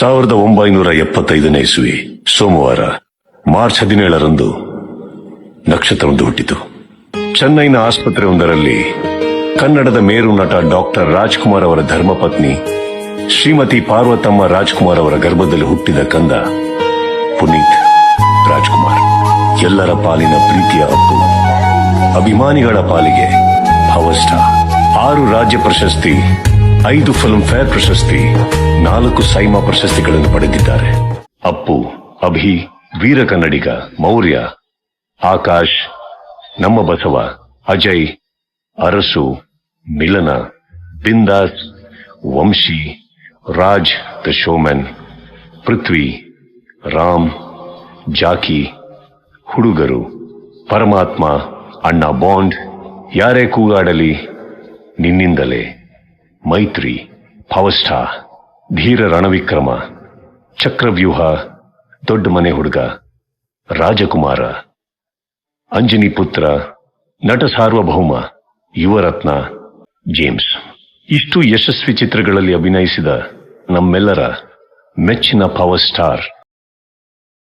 1975 ಇಸ್ವಿ ಸೋಮವಾರ ಮಾರ್ಚ್ 17ರಂದು ನಕ್ಷತ್ರವೊಂದು ಹುಟ್ಟಿತು. ಚೆನ್ನೈನ ಆಸ್ಪತ್ರೆಯೊಂದರಲ್ಲಿ ಕನ್ನಡದ ಮೇರು ನಟ ಡಾಕ್ಟರ್ ರಾಜ್ಕುಮಾರ್ ಅವರ ಧರ್ಮಪತ್ನಿ ಶ್ರೀಮತಿ ಪಾರ್ವತಮ್ಮ ರಾಜ್ಕುಮಾರ್ ಅವರ ಗರ್ಭದಲ್ಲಿ ಹುಟ್ಟಿದ ಕಂದ ಪುನೀತ್ ರಾಜ್ಕುಮಾರ್. ಎಲ್ಲರ ಪಾಲಿನ ಪ್ರೀತಿಯ ಅಪ್ಪು, ಅಭಿಮಾನಿಗಳ ಪಾಲಿಗೆ ಪವರ್ ಸ್ಟಾರ್. 6 ರಾಜ್ಯ ಪ್ರಶಸ್ತಿ, 5 ಫಿಲ್ಮ್ ಫೇರ್ ಪ್ರಶಸ್ತಿ, 4 ಸೈಮಾ ಪ್ರಶಸ್ತಿಗಳನ್ನು ಪಡೆದಿದ್ದಾರೆ. ಅಪ್ಪು, ಅಭಿ, ವೀರ ಕನ್ನಡಿಗ, ಮೌರ್ಯ, ಆಕಾಶ್, ನಮ್ಮ ಬಸವ, ಅಜಯ್, ಅರಸು, ಮಿಲನ, ಬಿಂದಾಸ್, ವಂಶಿ, ರಾಜ್ ದ ಶೋಮನ್, ಪೃಥ್ವಿ, ರಾಮ್, ಜಾಕಿ, ಹುಡುಗರು, ಪರಮಾತ್ಮ, ಅಣ್ಣ ಬಾಂಡ್, ಯಾರೇ ಕೂಗಾಡಲಿ, ನಿನ್ನಿಂದಲೇ, ಮೈತ್ರಿ, ಪವರ್ ಸ್ಟಾರ್, ಧೀರ ರಣವಿಕ್ರಮ, ಚಕ್ರವ್ಯೂಹ, ದೊಡ್ಡ ಮನೆ ಹುಡುಗ, ರಾಜಕುಮಾರ, ಅಂಜನಿ ಪುತ್ರ, ನಟ ಸಾರ್ವಭೌಮ, ಯುವರತ್ನ, ಜೇಮ್ಸ್. ಇಷ್ಟು ಯಶಸ್ವಿ ಚಿತ್ರಗಳಲ್ಲಿ ಅಭಿನಯಿಸಿದ ನಮ್ಮೆಲ್ಲರ ಮೆಚ್ಚಿನ ಪವರ್ ಸ್ಟಾರ್